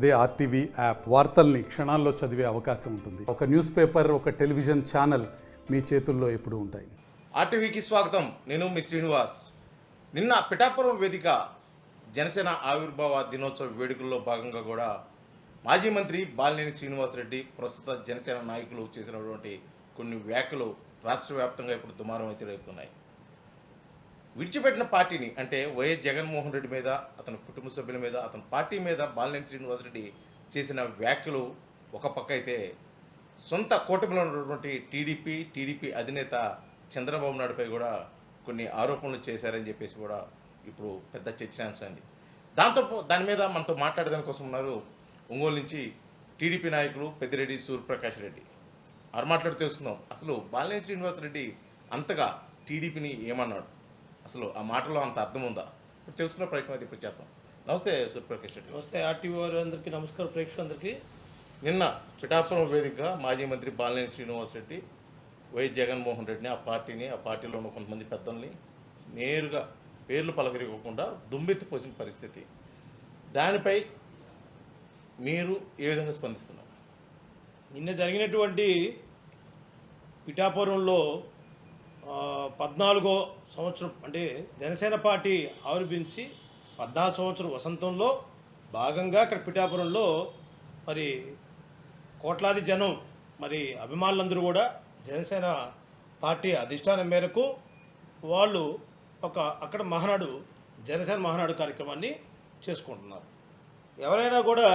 అదే RTV app వార్తల్ని క్షణాల్లో చదివే అవకాశం ఉంటుంది. ఒక న్యూస్ పేపర్, ఒక టెలివిజన్ ఛానల్ మీ చేతుల్లో ఎప్పుడూ ఉంటాయి. ఆర్టీవీకి స్వాగతం. నేను మీ శ్రీనివాస్. నిన్న పిఠాపురం వేదిక జనసేన ఆవిర్భావ దినోత్సవ వేడుకల్లో భాగంగా కూడా మాజీ మంత్రి బాలినేని శ్రీనివాసరెడ్డి ప్రస్తుత జనసేన నాయకులు చేసినటువంటి కొన్ని వ్యాఖ్యలు రాష్ట్ర వ్యాప్తంగా ఇప్పుడు దుమారం అయితే రేపుతున్నాయి. విడిచిపెట్టిన పార్టీని అంటే వైఎస్ జగన్మోహన్ రెడ్డి మీద, అతని కుటుంబ సభ్యుల మీద, అతని పార్టీ మీద బాలినేని శ్రీనివాసరెడ్డి చేసిన వ్యాఖ్యలు ఒక పక్క అయితే సొంత కూటమిలో ఉన్నటువంటి టీడీపీ అధినేత చంద్రబాబు నాయుడుపై కూడా కొన్ని ఆరోపణలు చేశారని చెప్పేసి కూడా ఇప్పుడు పెద్ద చర్చనాంశమైంది. దాని మీద మనతో మాట్లాడడానికి కోసం ఉన్నారు ఒంగోలు నుంచి టీడీపీ నాయకులు పెద్దిరెడ్డి సూర్యప్రకాష్ రెడ్డి. ఆరు మాట్లాడి తెలుసుకుందాం. అసలు బాలినేని శ్రీనివాసరెడ్డి అంతగా టీడీపీని ఏమన్నాడు, అసలు ఆ మాటలో అంత అర్థం ఉందా, ఇప్పుడు తెలుసుకునే ప్రయత్నం అయితే ఇప్పుడు చేద్దాం. నమస్తే సూర్యప్రకాష్ రెడ్డి. నమస్తే ఆర్టీవీ వారు అందరికీ నమస్కారం, ప్రేక్షకులందరికీ. నిన్న పిఠాపురం వేదికగా మాజీ మంత్రి బాలినేని శ్రీనివాసరెడ్డి వైఎస్ జగన్మోహన్ రెడ్డిని, ఆ పార్టీలో ఉన్న కొంతమంది పెద్దల్ని నేరుగా పేర్లు పలకరివ్వకుండా దుమ్మెత్తిపోసిన పరిస్థితి. దానిపై మీరు ఏ విధంగా స్పందిస్తున్నారు? నిన్న జరిగినటువంటి పిఠాపురంలో 14వ సంవత్సరం అంటే జనసేన పార్టీ ఆవిర్భించి 14వ సంవత్సరం వసంతంలో భాగంగా అక్కడ పిఠాపురంలో మరి కోట్లాది జనం మరి అభిమానులందరూ కూడా జనసేన పార్టీ అధిష్టానం మేరకు వాళ్ళు అక్కడ జనసేన మహానాడు కార్యక్రమాన్ని చేసుకుంటున్నారు. ఎవరైనా కూడా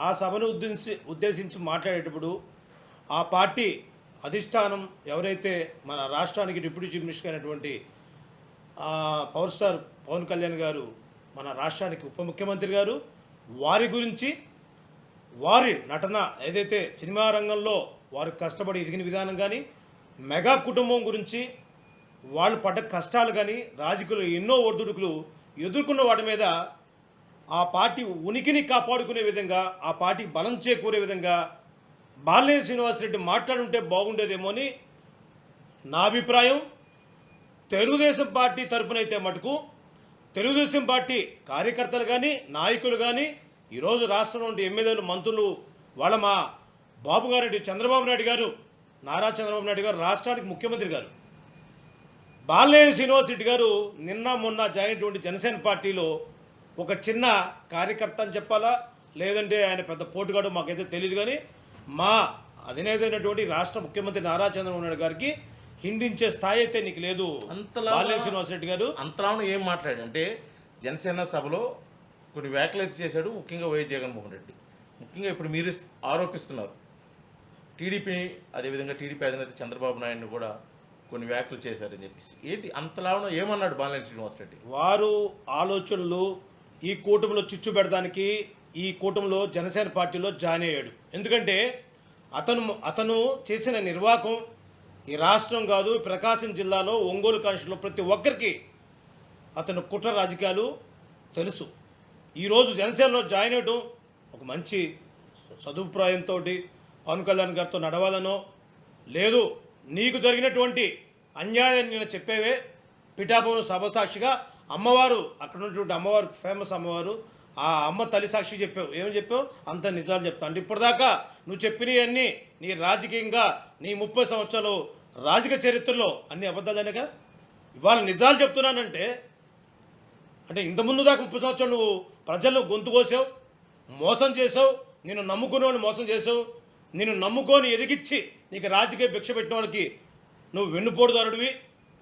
ఆ సభను ఉద్దేశించి మాట్లాడేటప్పుడు ఆ పార్టీ అధిష్టానం ఎవరైతే మన రాష్ట్రానికి డిప్యూటీ చీఫ్ మినిస్టర్ అయినటువంటి పవర్ స్టార్ పవన్ కళ్యాణ్ గారు, మన రాష్ట్రానికి ఉప ముఖ్యమంత్రి గారు, వారి గురించి వారి నటన ఏదైతే సినిమా రంగంలో వారు కష్టపడి ఎదిగిన విధానం కానీ, మెగా కుటుంబం గురించి వాళ్ళు పడ్డ కష్టాలు కానీ, రాజకీయాలు ఎన్నో ఒడిదుడుకులు ఎదుర్కొన్న వాటి మీద ఆ పార్టీ ఉనికిని కాపాడుకునే విధంగా, ఆ పార్టీ బలం చేకూరే విధంగా బాలినేని శ్రీనివాసరెడ్డి మాట్లాడుంటే బాగుండేదేమో అని నా అభిప్రాయం. తెలుగుదేశం పార్టీ తరపునైతే మటుకు తెలుగుదేశం పార్టీ కార్యకర్తలు కానీ, నాయకులు కానీ, ఈరోజు రాష్ట్రంలో ఉండే ఎమ్మెల్యేలు, మంత్రులు, వాళ్ళ మా చంద్రబాబు నాయుడు గారు, నారా చంద్రబాబు నాయుడు గారు, రాష్ట్రానికి ముఖ్యమంత్రి గారు, బాలినేని శ్రీనివాసరెడ్డి గారు నిన్న మొన్న జాయిన్ అయినటువంటి జనసేన పార్టీలో ఒక చిన్న కార్యకర్త అని చెప్పాలా, లేదంటే ఆయన పెద్ద పోటుగాడు మాకైతే తెలియదు, కానీ మా అధినేత అయినటువంటి రాష్ట్ర ముఖ్యమంత్రి నారా చంద్రబాబు నాయుడు గారికి హిండించే స్థాయి అయితే నీకు లేదు బాలినేని శ్రీనివాసరెడ్డి గారు. అంతలా ఏం మాట్లాడంటే జనసేన సభలో కొన్ని వ్యాఖ్యలు అయితే చేశాడు, ముఖ్యంగా వైఎస్ జగన్మోహన్ రెడ్డి. ముఖ్యంగా ఇప్పుడు మీరు ఆరోపిస్తున్నారు టీడీపీ, అదేవిధంగా టీడీపీ అధినేత చంద్రబాబు నాయుడుని కూడా కొన్ని వ్యాఖ్యలు చేశారని చెప్పేసి. ఏంటి అంతలా ఏమన్నాడు బాలినేని శ్రీనివాసరెడ్డి? వారు ఆలోచనలు ఈ కూటమిలో చిచ్చు పెడడానికి ఈ కూటమిలో జనసేన పార్టీలో జాయిన్ అయ్యాడు. ఎందుకంటే అతను చేసిన నిర్వాహకం ఈ రాష్ట్రం కాదు, ప్రకాశం జిల్లాలో ఒంగోలు కాన్స్టిట్యూన్సీలో ప్రతి ఒక్కరికి అతను కుట్ర రాజకీయాలు తెలుసు. ఈరోజు జనసేనలో జాయిన్ అయ్యడం ఒక మంచి సదుప్రాయంతో పవన్ కళ్యాణ్ గారితో నడవాలనో, లేదు నీకు జరిగినటువంటి అన్యాయాన్ని నేను చెప్పేవే పిఠాపురం సభ సాక్షిగా అమ్మవారు, అక్కడ ఉన్నటువంటి అమ్మవారు, ఫేమస్ అమ్మవారు, ఆ అమ్మ తల్లి సాక్షి చెప్పావు. ఏమని చెప్పావు? అంత నిజాలు చెప్తావు. అంటే ఇప్పటిదాకా నువ్వు చెప్పినవన్నీ నీ రాజకీయంగా నీ 30 సంవత్సరాలు రాజకీయ చరిత్రలో అన్ని అబద్ధాలనేగా ఇవాళ నిజాలు చెప్తున్నానంటే, అంటే ఇంతకుముందు దాకా 30 సంవత్సరాలు నువ్వు ప్రజలను గొంతు కోసావు, మోసం చేసావు, నేను నమ్ముకునే వాళ్ళు మోసం చేసావు, నేను నమ్ముకొని ఎదిగిచ్చి నీకు రాజకీయ భిక్ష పెట్టిన వాళ్ళకి నువ్వు వెన్నుపోటుదారుడివి.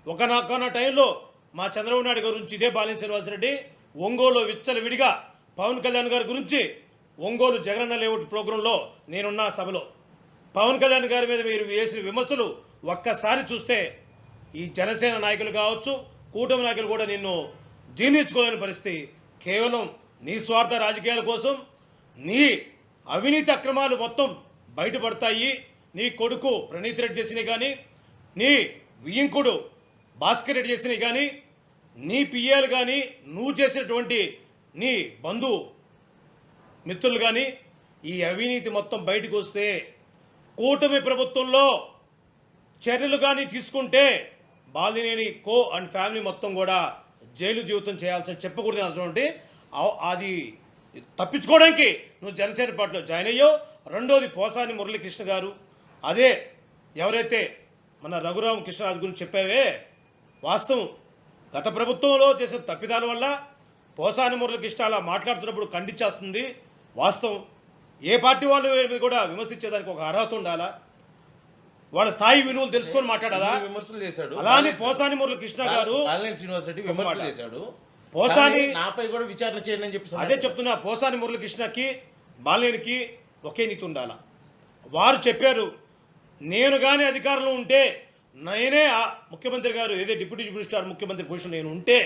ఒకనొక టైంలో మా చంద్రబాబు నాయుడు గారి గురించి ఇదే బాలినేని శ్రీనివాసరెడ్డి ఒంగోలు విచ్చలవిడిగా పవన్ కళ్యాణ్ గారి గురించి ఒంగోలు జగనన్న లేఅవుట్ ప్రోగ్రాంలో నేనున్న సభలో పవన్ కళ్యాణ్ గారి మీద మీరు వేసిన విమర్శలు ఒక్కసారి చూస్తే ఈ జనసేన నాయకులు కావచ్చు, కూటమి నాయకులు కూడా నిన్ను జీర్ణించుకోలేని పరిస్థితి. కేవలం నీ స్వార్థ రాజకీయాల కోసం నీ అవినీతి అక్రమాలు మొత్తం బయటపడతాయి. నీ కొడుకు ప్రణీత్ రెడ్డి చేసినవి కానీ, నీ వియ్యంకుడు భాస్కర్ రెడ్డి చేసినవి కానీ, నీ పిఏలు కానీ, నువ్వు చేసినటువంటి నీ బంధు మిత్రులు కానీ, ఈ అవినీతి మొత్తం బయటకు వస్తే కూటమి ప్రభుత్వంలో చర్యలు కానీ తీసుకుంటే బాలినేని కో అండ్ ఫ్యామిలీ మొత్తం కూడా జైలు జీవితం చేయాల్సిన చెప్పకూడదు. అది తప్పించుకోవడానికి నువ్వు జనసేన పార్టీలో జాయిన్ అయ్యావు. రెండోది పోసాని మురళీకృష్ణ గారు, అదే ఎవరైతే మన రఘురామ కృష్ణరాజు గురించి చెప్పావే, వాస్తవం గత ప్రభుత్వంలో చేసిన తప్పిదాల వల్ల పోసాని మురళీకృష్ణ అలా మాట్లాడుతున్నప్పుడు ఖండించేస్తుంది వాస్తవం. ఏ పార్టీ వాళ్ళు మీద కూడా విమర్శించేదానికి ఒక అర్హత ఉండాలా, వాళ్ళ స్థాయి విలువలు తెలుసుకొని మాట్లాడాలా. విమర్శలు చేశాడు. అలానే పోసాని మురళీకృష్ణ గారు, బాలినేని శ్రీనివాస్ రెడ్డి విమర్శలు చేశాడు. పోసాని నాపై కూడా విచారణ చేయండి అని చెప్పి అదే చెప్తున్నా. పోసాని మురళీకృష్ణకి బాలినేనికి ఒకే నీతి ఉండాలా. వారు చెప్పారు, నేను కానీ అధికారంలో ఉంటే, నేనే ముఖ్యమంత్రి గారు ఏదో డిప్యూటీ చీఫ్ మినిస్టర్ ముఖ్యమంత్రి పొజిషన్ నేను ఉంటే,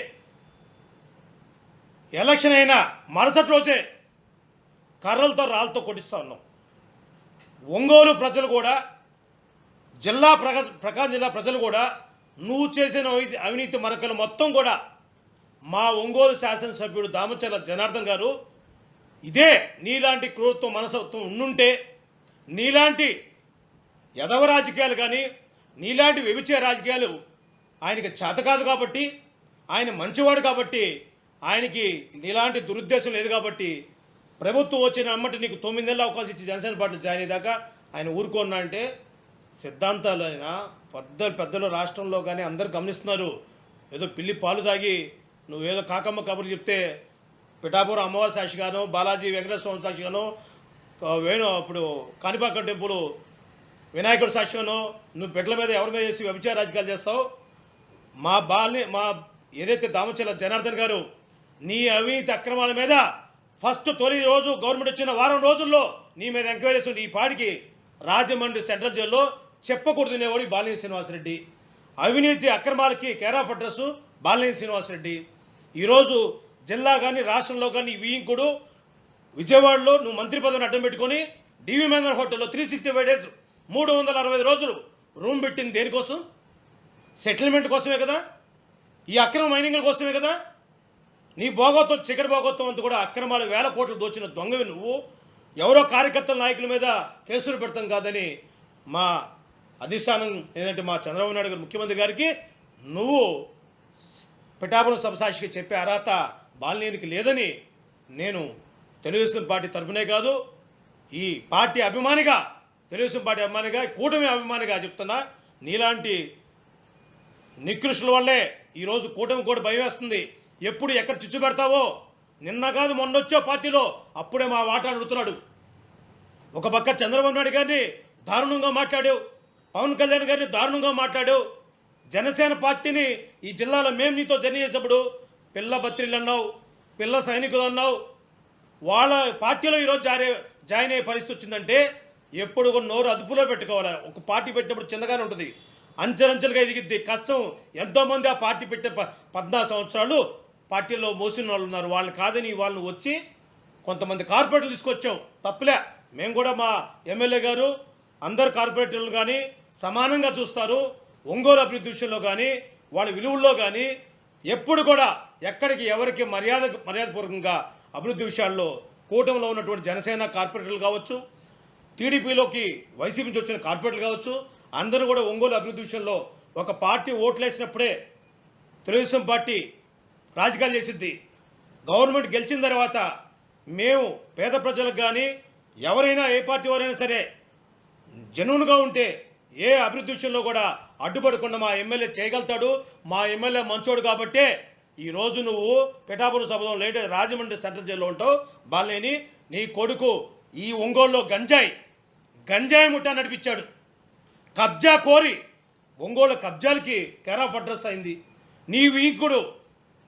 ఎలక్షన్ అయినా మరుసటి రోజే కర్రలతో రాళ్ళతో కొట్టిస్తా ఉన్నాం. ఒంగోలు ప్రజలు కూడా, ప్రకాశం జిల్లా ప్రజలు కూడా నువ్వు చేసిన అవినీతి మరకలు మొత్తం కూడా మా ఒంగోలు శాసనసభ్యుడు దామచర్ల జనార్దన్ గారు ఇదే నీలాంటి క్రూరత్వం మనసత్వం ఉండుంటే, నీలాంటి యదవ రాజకీయాలు కానీ నీలాంటి వ్యభిచార రాజకీయాలు ఆయనకి చేత కాదు కాబట్టి, ఆయన మంచివాడు కాబట్టి, ఆయనకి నీలాంటి దురుద్దేశం లేదు కాబట్టి, ప్రభుత్వం వచ్చిన అమ్మటి నీకు 9 నెలల అవకాశం ఇచ్చి జనసేన పార్టీలో జాయిన్ అయ్యాక ఆయన ఊరుకున్నా అంటే సిద్ధాంతాలు అయినా పెద్దలు రాష్ట్రంలో కానీ అందరూ గమనిస్తున్నారు. ఏదో పిల్లి పాలు తాగి నువ్వేదో కాకమ్మ కబుర్లు చెప్తే పిఠాపురం అమ్మవారి సాక్షిగానో, బాలాజీ వెంకటేశ్వర స్వామి సాక్షిగానో, ఇప్పుడు కాణిపాక టెంపుల్ వినాయకుడు సాక్షిగానో నువ్వు బిడ్డల మీద ఎవరి మీద చేసి వ్యభిచార రాజకీయాలు చేస్తావు. మా ఏదైతే దామచర్ల జనార్దన్ గారు నీ అవినీతి అక్రమాల మీద తొలి రోజు గవర్నమెంట్ వచ్చిన వారం రోజుల్లో నీ మీద ఎంక్వైరీస్ ఉండి ఈ పాడికి రాజమండ్రి సెంట్రల్ జైల్లో చెప్పకూడదు తినేవాడు బాలినేని శ్రీనివాసరెడ్డి. అవినీతి అక్రమాలకి care of address Balineni Srinivasa Reddy. ఈరోజు జిల్లా కానీ రాష్ట్రంలో కానీ వియ్యంకుడు విజయవాడలో నువ్వు మంత్రి పదవిని అడ్డం పెట్టుకొని డివి మేనర్ హోటల్లో 365 days 365 రోజులు రూమ్ పెట్టింది దేనికోసం? సెటిల్మెంట్ కోసమే కదా, ఈ అక్రమ మైనింగ్ల కోసమే కదా. నీ భోగోత్వం చికెట్ భోగోత్వం అంతా కూడా అక్రమాలు 1000 కోట్లు దోచిన దొంగవి నువ్వు. ఎవరో కార్యకర్తల నాయకుల మీద కేసులు పెడతాం కాదని మా అధిష్టానం ఏంటంటే మా చంద్రబాబు నాయుడు గారు ముఖ్యమంత్రి గారికి నువ్వు పిఠాపురం సభసాక్షికి చెప్పే అర్హత బాలినేనికి లేదని నేను తెలుగుదేశం పార్టీ తరపునే కాదు, ఈ పార్టీ అభిమానిగా, తెలుగుదేశం పార్టీ అభిమానిగా, కూటమి అభిమానిగా చెప్తున్నా. నీలాంటి నికృష్టుల వల్లే ఈరోజు కూటమి కూడా భయం వేస్తుంది. ఎప్పుడు ఎక్కడ చిచ్చు పెడతావో. నిన్న కాదు మొన్న వచ్చో పార్టీలో అప్పుడే మా వాటా అడుగుతున్నాడు. ఒక పక్క చంద్రబాబు నాయుడు గారిని దారుణంగా మాట్లాడావు, పవన్ కళ్యాణ్ గారిని దారుణంగా మాట్లాడావు. జనసేన పార్టీని ఈ జిల్లాలో మేము నీతో జర్నీ చేసేప్పుడు పిల్ల బత్రిలు అన్నావు, పిల్ల సైనికులు అన్నావు. వాళ్ళ పార్టీలో ఈరోజు జాయిన్ అయ్యే పరిస్థితి వచ్చిందంటే ఎప్పుడు కూడా నోరు అదుపులో పెట్టుకోవాలి. ఒక పార్టీ పెట్టినప్పుడు చిన్నగానే ఉంటుంది, అంచెలంచెలుగా ఎదిగిద్ది. కష్టం. ఎంతోమంది ఆ పార్టీ పెట్టే 14 సంవత్సరాలు పార్టీలో మోసిన వాళ్ళు ఉన్నారు. వాళ్ళు కాదని వాళ్ళని వచ్చి కొంతమంది కార్పొరేటర్లు తీసుకొచ్చాం, తప్పులే. మేము కూడా మా ఎమ్మెల్యే గారు అందరు కార్పొరేటర్లు కానీ సమానంగా చూస్తారు. ఒంగోలు అభివృద్ధి విషయంలో కానీ వాళ్ళ విలువల్లో కానీ ఎప్పుడు కూడా ఎక్కడికి ఎవరికి మర్యాదపూర్వకంగా అభివృద్ధి విషయాల్లో కూటమిలో ఉన్నటువంటి జనసేన కార్పొరేటర్లు కావచ్చు, టీడీపీలోకి వైసీపీ నుంచి వచ్చిన కార్పొరేటర్లు కావచ్చు, అందరూ కూడా ఒంగోలు అభివృద్ధి విషయంలో ఒక పార్టీ ఓట్లేసినప్పుడే తెలుగుదేశం పార్టీ రాజకీయాలు చేసిద్ది. గవర్నమెంట్ గెలిచిన తర్వాత మేము పేద ప్రజలకు కానీ ఎవరైనా ఏ పార్టీ వారైనా సరే జెన్యూన్గా ఉంటే ఏ అభివృద్ధి విషయంలో కూడా అడ్డుపడకుండా మా ఎమ్మెల్యే చేయగలుగుతాడు. మా ఎమ్మెల్యే మంచోడు కాబట్టే ఈరోజు నువ్వు పిఠాపురం సభలో రాజమండ్రి సెంట్రల్ జైల్లో ఉంటావు. బాలినేని నీ కొడుకు ఈ ఒంగోలులో గంజాయి ముఠా నడిపించాడు. కబ్జా కోరి ఒంగోలు కబ్జాలకి కేర్ ఆఫ్ అడ్రస్ అయింది. నీ వీకుడు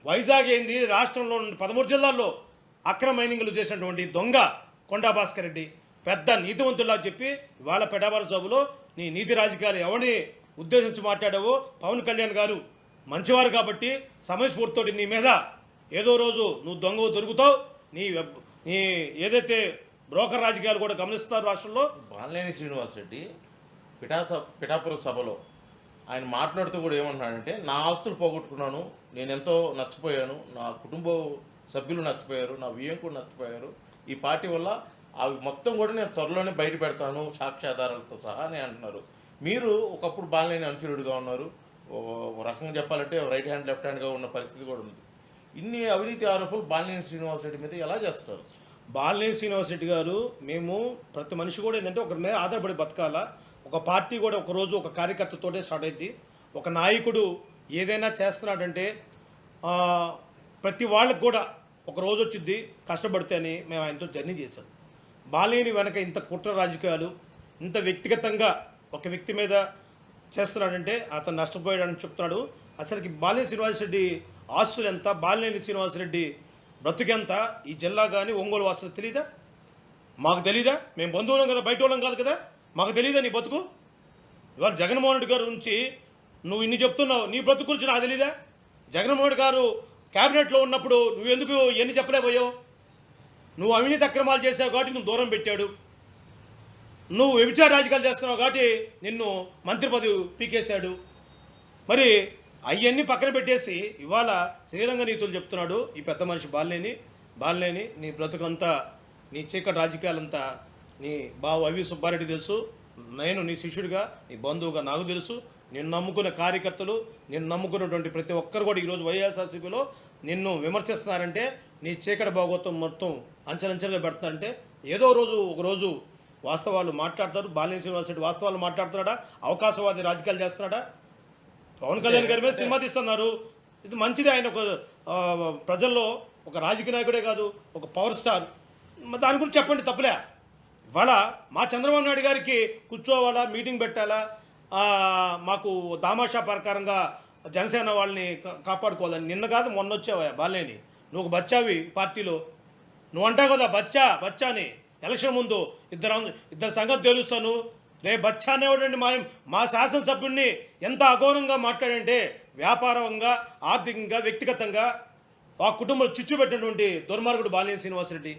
వైజాగ్ అయింది. రాష్ట్రంలో 13 జిల్లాల్లో అక్రమ మైనింగ్లు చేసినటువంటి దొంగ కొండా భాస్కర్ రెడ్డి పెద్ద నీతివంతుల్లా చెప్పి ఇవాళ పిఠాపురం సభలో నీ నీతి రాజకీయాలు ఎవరిని ఉద్దేశించి మాట్లాడావో పవన్ కళ్యాణ్ గారు మంచివారు కాబట్టి సమయస్ఫూర్తితో నీ మీద ఏదో రోజు నువ్వు దొరుకుతావు. నీ ఏదైతే బ్రోకర్ రాజకీయాలు కూడా గమనిస్తున్నారు రాష్ట్రంలో. బాలినేని శ్రీనివాస్ రెడ్డి పిఠాపురం సభలో ఆయన మాట్లాడుతూ కూడా ఏమంటున్నాడంటే, నా ఆస్తులు పోగొట్టుకున్నాను, నేను ఎంతో నష్టపోయాను, నా కుటుంబ సభ్యులు నష్టపోయారు, నా వ్యయం కూడా నష్టపోయారు, ఈ పార్టీ వల్ల అవి మొత్తం కూడా నేను త్వరలోనే బయట పెడతాను సాక్ష్యాధారాలతో సహా అని అంటున్నారు. మీరు ఒకప్పుడు బాలినేని అనుచరుడుగా ఉన్నారు, రకంగా చెప్పాలంటే రైట్ హ్యాండ్ లెఫ్ట్ హ్యాండ్గా ఉన్న పరిస్థితి కూడా ఉంది. ఇన్ని అవినీతి ఆరోపణలు బాలినేని శ్రీనివాస్ రెడ్డి మీద ఎలా చేస్తారు? బాలినేని శ్రీనివాసరెడ్డి గారు, మేము ప్రతి మనిషి కూడా ఏంటంటే ఒకరి మీద ఆధారపడి బతకాలా. ఒక పార్టీ కూడా ఒకరోజు ఒక కార్యకర్తతోటే స్టార్ట్ అయింది. ఒక నాయకుడు ఏదైనా చేస్తున్నాడంటే ప్రతి వాళ్ళకు కూడా ఒక రోజు వచ్చింది కష్టపడితే అని మేము ఆయనతో జర్నీ చేశాం. బాలినేని వెనక ఇంత కుట్ర రాజకీయాలు, ఇంత వ్యక్తిగతంగా ఒక వ్యక్తి మీద చేస్తున్నాడంటే అతను నష్టపోయాడని చెప్తున్నాడు. అసలుకి బాలినేని శ్రీనివాసరెడ్డి ఆస్తులు ఎంత, బాలినేని శ్రీనివాసరెడ్డి బ్రతుకెంత ఈ జిల్లా కానీ ఒంగోలు వాసులు తెలీదా? మాకు తెలీదా? మేము బంధువులం కదా, బయట వాళ్ళం కాదు కదా, మాకు తెలీదా నీ బతుకు? ఇవాళ జగన్మోహన్ రెడ్డి గారి గురించి నువ్వు ఇన్ని చెప్తున్నావు, నీ బ్రతుకు గురించి నాకు తెలీదా? జగన్మోహన్ రెడ్డి గారు క్యాబినెట్లో ఉన్నప్పుడు నువ్వు ఎందుకు ఎన్ని చెప్పలేకపోయావు? నువ్వు అవినీతి అక్రమాలు చేసావు కాబట్టి నువ్వు దూరం పెట్టాడు. నువ్వు వ్యభిచార రాజకీయాలు చేస్తున్నావు కాబట్టి నిన్ను మంత్రి పదవి పీకేశాడు. మరి అవన్నీ పక్కన పెట్టేసి ఇవాళ శ్రీరంగ నీతులు చెప్తున్నాడు ఈ పెద్ద మనిషి బాలినేని. నీ బ్రతుకంతా, నీ చీకటి రాజకీయాలంతా నీ బావ అవి సుబ్బారెడ్డి తెలుసు. నేను నీ శిష్యుడిగా, నీ బంధువుగా నాకు తెలుసు. నిన్ను నమ్ముకున్న కార్యకర్తలు, నిన్ను నమ్ముకున్నటువంటి ప్రతి ఒక్కరు కూడా ఈరోజు వైఎస్ఆర్సీపీలో నిన్ను విమర్శిస్తున్నారంటే నీ చీకటి భాగోత్వం మొత్తం అంచెలంచెలుగా పెడుతున్నారంటే ఏదో రోజు ఒకరోజు వాస్తవాలు మాట్లాడతారు. బాలినేని శ్రీనివాసరెడ్డి వాస్తవాలు మాట్లాడుతున్నాడా? అవకాశవాది రాజకీయాలు చేస్తున్నాడా? పవన్ కళ్యాణ్ గారి మీద సినిమా తీస్తున్నారు, ఇది మంచిది. ఆయన ఒక ప్రజల్లో ఒక రాజకీయ నాయకుడే కాదు, ఒక పవర్ స్టార్. దాని గురించి చెప్పండి, తప్పులే. ఇవాళ మా చంద్రబాబు నాయుడు గారికి కూర్చోవాలా, మీటింగ్ పెట్టాలా, మాకు దామాషా ప్రకారంగా జనసేన వాళ్ళని కాపాడుకోవాలని. నిన్న కాదు మొన్న వచ్చావా బాలినేని, నువ్వు బచ్చావి పార్టీలో. నువ్వు అంటావు కదా బచ్చా అని. ఎలక్షన్ ముందు ఇద్దరు సంగతి తెలుస్తాను. రే బచ్చా అనేవాడండి మా శాసనసభ్యుడిని ఎంత అఘోరంగా మాట్లాడంటే, వ్యాపారంగా, ఆర్థికంగా, వ్యక్తిగతంగా ఆ కుటుంబం చిచ్చు పెట్టినటువంటి దుర్మార్గుడు బాలినేని శ్రీనివాసరెడ్డి.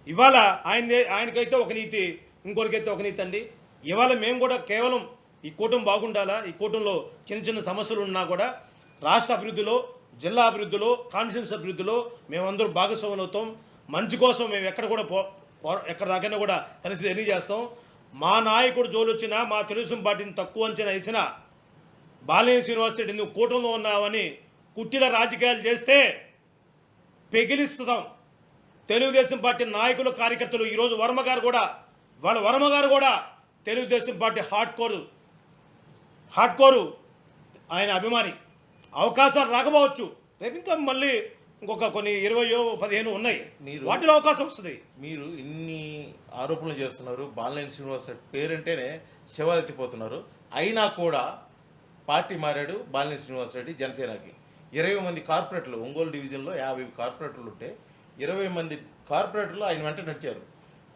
ఇవాళ ఆయనకైతే ఒక నీతి, ఇంకొకరికైతే ఒక నీతి అండి. ఇవాళ మేము కూడా కేవలం ఈ కూటమి బాగుండాలా, ఈ కూటమిలో చిన్న చిన్న సమస్యలు ఉన్నా కూడా రాష్ట్ర అభివృద్ధిలో, జిల్లా అభివృద్ధిలో, కాన్స్టిట్యూన్సీ అభివృద్ధిలో మేమందరూ భాగస్వాములు అవుతాం. మంచి కోసం మేము ఎక్కడ కూడా ఎక్కడ దాకైనా కూడా కలిసి ఎన్ని చేస్తాం. మా నాయకుడు జోలు వచ్చినా, మా తెలుగుదేశం పార్టీని తక్కువ అంచనా ఇచ్చినా, బాలినేని శ్రీనివాసరెడ్డి నువ్వు కూటమిలో ఉన్నావని కుట్టిల రాజకీయాలు చేస్తే పెగిలిస్తాం. తెలుగుదేశం పార్టీ నాయకులు, కార్యకర్తలు ఈరోజు వర్మ గారు కూడా తెలుగుదేశం పార్టీ హార్డ్ కోరు ఆయన అభిమాని. అవకాశాలు రాకపోవచ్చు, రేపు ఇంకా మళ్ళీ ఇంకొక కొన్ని 20-15 ఉన్నాయి, వాటిలో అవకాశం వస్తుంది. మీరు ఇన్ని ఆరోపణలు చేస్తున్నారు, బాలినేని శ్రీనివాసరెడ్డి పేరంటేనే శివాలెత్తిపోతున్నారు. అయినా కూడా పార్టీ మారాడు బాలినేని శ్రీనివాసరెడ్డి జనసేనకి. 20 మంది కార్పొరేటర్లు, ఒంగోలు డివిజన్లో 50 కార్పొరేటర్లు ఉంటే 20 మంది కార్పొరేటర్లు ఆయన వెంట నడిచారు.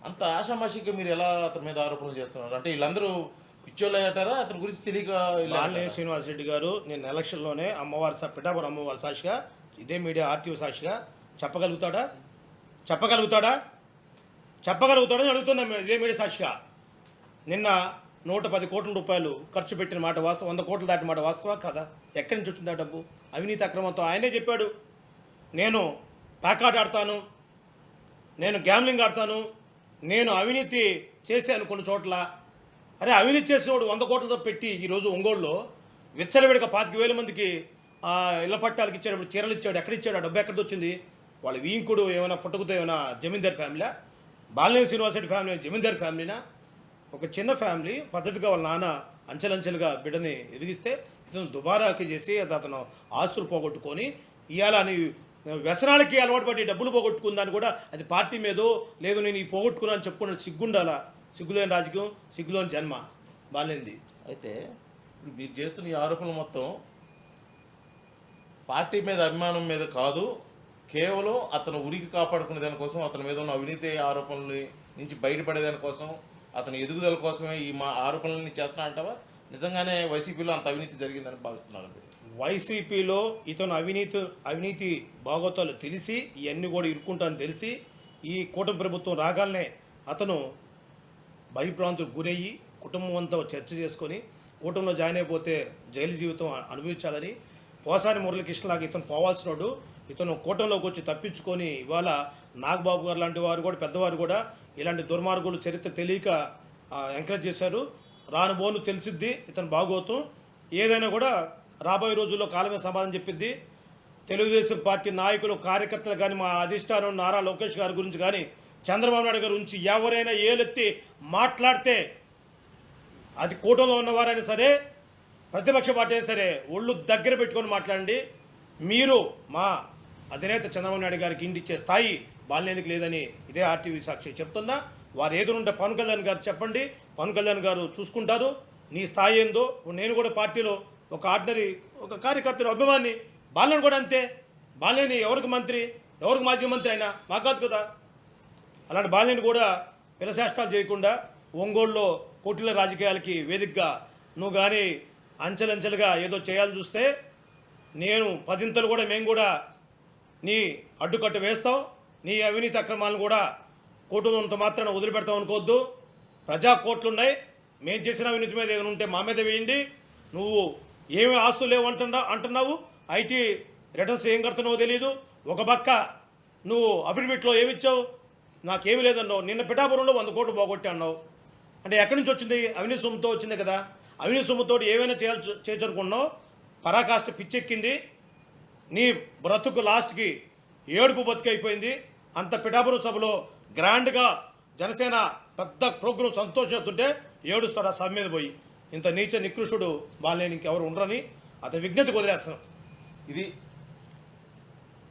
అంత ఆషామాషిగా మీరు ఎలా అతని మీద ఆరోపణలు చేస్తున్నారు? అంటే వీళ్ళందరూ పిచ్చోళ్ళు అయ్యాటారా? అతని గురించి తెలియక? బాలినేని శ్రీనివాసరెడ్డి గారు నేను ఎలక్షన్లోనే పిఠాపురం అమ్మవారి సాక్షిగా, ఇదే మీడియా ఆర్టీవీ సాక్షిగా చెప్పగలుగుతాడా అని అడుగుతున్నాం. ఇదే మీడియా సాక్షిగా నిన్న 110 కోట్ల రూపాయలు ఖర్చు పెట్టిన మాట వాస్తవం, 100 కోట్లు దాటిన మాట వాస్తవా కదా? ఎక్కడి నుంచి వచ్చిందా డబ్బు? అవినీతి అక్రమంతో ఆయనే చెప్పాడు, నేను ప్యాకాట్ ఆడతాను, నేను గ్యామ్లింగ్ ఆడతాను, నేను అవినీతి చేశాను కొన్ని చోట్ల. అరే అవినీతి చేసినోడు 100 కోట్లతో పెట్టి ఈరోజు ఒంగోలులో విచ్చలవిడిగా 25,000 మందికి ఇళ్ల పట్టాలకు ఇచ్చేటప్పుడు చీరలు ఇచ్చాడు. ఎక్కడిచ్చాడు? ఆ డబ్బు ఎక్కడికి వచ్చింది? వాళ్ళ వీంకుడు ఏమైనా పుట్టకుతో ఏమైనా జమీందార్ ఫ్యామిలీలా? బాలినేని శ్రీనివాసరెడ్డి ఫ్యామిలీ జమీందార్ ఫ్యామిలీనా? ఒక చిన్న ఫ్యామిలీ పద్ధతిగా వాళ్ళ నాన్న అంచెలంచెలుగా బిడ్డని ఎదిగిస్తే ఇతను దుబారాకి చేసి అతను ఆస్తులు పోగొట్టుకొని ఇవాళ వ్యసనాలకి అలవాటు పడి డబ్బులు పోగొట్టుకుందాన్ని కూడా అది పార్టీ మీదో లేదు నేను ఈ పోగొట్టుకున్నాను చెప్పుకున్న సిగ్గుండాలా? సిగ్గులేని రాజకీయం, సిగ్గులోని జన్మ బాలినేనిది. అయితే ఇప్పుడు మీరు చేస్తున్న ఈ ఆరోపణలు మొత్తం పార్టీ మీద అభిమానం మీద కాదు, కేవలం అతను ఉరికి కాపాడుకునే దానికోసం, అతని మీద ఉన్న అవినీతి ఆరోపణల నుంచి బయటపడేదానికోసం, అతని ఎదుగుదల కోసమే ఈ మా ఆరోపణలన్నీ చేస్తున్నాడంటావా? నిజంగానే వైసీపీలో అంత అవినీతి జరిగిందని భావిస్తున్నారు? వైసీపీలో ఇతను అవినీతి భాగోతాలు తెలిసి ఇవన్నీ కూడా ఇరుక్కుంటానని తెలిసి ఈ కూటమి ప్రభుత్వం రాగానే అతను భయభ్రాంతులకు గురయ్యి కుటుంబం అంతా చర్చ చేసుకొని కూటమిలో జాయిన్ అయిపోతే జైలు జీవితం అనుభవించాలని పోసాని మురళీకృష్ణలాగా ఇతను పోవాల్సినోడు ఇతను కూటమిలోకి వచ్చి తప్పించుకొని ఇవాళ నాగబాబు గారు లాంటి వారు కూడా పెద్దవారు కూడా ఇలాంటి దుర్మార్గులు చరిత్ర తెలియక ఎంకరేజ్ చేశారు. రానుబోను తెలిసిద్ది ఇతను భాగోతం. ఏదైనా కూడా రాబోయే రోజుల్లో కాలమే సమాధానం చెప్పిద్ది. తెలుగుదేశం పార్టీ నాయకులు, కార్యకర్తలు కానీ మా అధిష్టానం నారా లోకేష్ గారి గురించి కానీ చంద్రబాబు నాయుడు గారి గురించి ఎవరైనా ఏలెత్తి మాట్లాడితే అది కూటమిలో ఉన్నవారైనా సరే ప్రతిపక్ష పార్టీ అయినా సరే ఒళ్ళు దగ్గర పెట్టుకొని మాట్లాడండి. మీరు మా అధినేత చంద్రబాబు నాయుడు గారికి ఇండిచ్చే స్థాయి బాలినేనికి లేదని ఇదే ఆర్టీవీ సాక్షి చెప్తున్నా. వారు ఎదురుంటే పవన్ కళ్యాణ్ గారు చెప్పండి, పవన్ కళ్యాణ్ గారు చూసుకుంటారు నీ స్థాయి ఏందో. నేను కూడా పార్టీలో ఒక ఆర్డినరీ ఒక కార్యకర్తను అభిమాని, బాలినేని కూడా అంతే. బాలినేని ఎవరికి మంత్రి, ఎవరికి మాజీ మంత్రి అయినా మాకు కాదు కదా. అలాంటి బాలినేని కూడా పిలశాస్త్రాలు చేయకుండా ఒంగోలులో కోటిల రాజకీయాలకి వేదికగా నువ్వు కానీ అంచెలంచెలుగా ఏదో చేయాలని చూస్తే నేను పదింతలు కూడా మేము కూడా నీ అడ్డుకట్ట వేస్తాం. నీ అవినీతి అక్రమాలను కూడా కోర్టులో ఉన్నంత మాత్రాన వదిలిపెడతాం అనుకోవద్దు. ప్రజా కోర్టులు ఉన్నాయి, మేము చేసిన అవినీతి మీద ఏదైనా ఉంటే మా మీద వేయండి. నువ్వు ఏమి ఆస్తులు లేవు అంటున్నావు, ఐటీ రిటర్న్స్ ఏం కడుతున్నావో తెలియదు. ఒక పక్క నువ్వు అఫిడవిట్లో ఏమిచ్చావు, నాకేమీ లేదన్నావు. నిన్న పిఠాపురంలో 100 కోట్లు పోగొట్టి అన్నావు. అంటే ఎక్కడి నుంచి వచ్చింది? అవినీతి సొమ్ముతో వచ్చింది కదా. అవినీతి సొమ్ముతో ఏమైనా చేయొచ్చనుకున్నావు. పరాకాష్ట పిచ్చెక్కింది. నీ బ్రతుకు లాస్ట్కి ఏడుపు బతుకైపోయింది. అంత పిఠాపురం సభలో గ్రాండ్గా జనసేన పెద్ద ప్రోగ్రాం సంతోషిస్తుంటే ఏడుస్తాడు ఆ సభ మీద పోయి. ఇంత నీచ నికృష్టుడు బాలినేని ఇంకెవరు ఉండరని అతని విజ్ఞతకు వదిలేస్తున్నాం. ఇది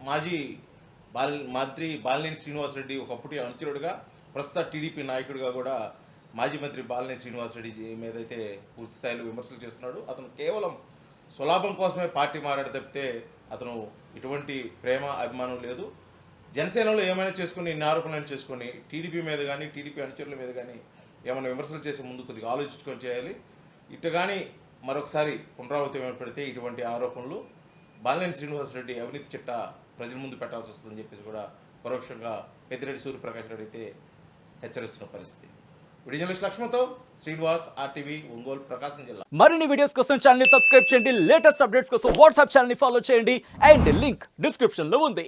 మాజీ మంత్రి బాలినేని శ్రీనివాసరెడ్డి ఒకప్పుడు అనుచరుడుగా ప్రస్తుత టీడీపీ నాయకుడిగా కూడా మాజీ మంత్రి బాలినేని శ్రీనివాసరెడ్డి మీద అయితే పూర్తి స్థాయిలో విమర్శలు చేస్తున్నాడు. అతను కేవలం స్వలాభం కోసమే పార్టీ మారాడు తప్పితే అతను ఇటువంటి ప్రేమ అభిమానం లేదు. జనసేనలో ఏమైనా చేసుకుని ఇన్ని ఆరోపణలు చేసుకొని టీడీపీ మీద కానీ టీడీపీ అనుచరుల మీద కానీ ఏమైనా విమర్శలు చేసే ముందు కొద్దిగా ఆలోచించుకొని చేయాలి. ఇటు కానీ మరొకసారి పునరావృతం ఏర్పడితే ఇటువంటి ఆరోపణలు బాలినేని శ్రీనివాసరెడ్డి అవినీతి చిట్టా ప్రజల ముందు పెట్టాల్సి వస్తుందని చెప్పేసి కూడా పరోక్షంగా పెద్దిరెడ్డి సూర్యప్రకాష్ రెడ్డి అయితే హెచ్చరిస్తున్న పరిస్థితి. వీడియో జర్నలిస్ట్ లక్ష్మణ్తో శ్రీనివాస్, ఆర్టీవీ, ఒంగోలు, ప్రకాశం జిల్లా. మరిన్ని వీడియోస్ కోసం ఛానల్ ని సబ్స్క్రైబ్ చేయండి. లేటెస్ట్ అప్డేట్స్ కోసం వాట్సాప్ ఛానల్ ని ఫాలో చేయండి. అండ్ లింక్ డిస్క్రిప్షన్ లో ఉంది.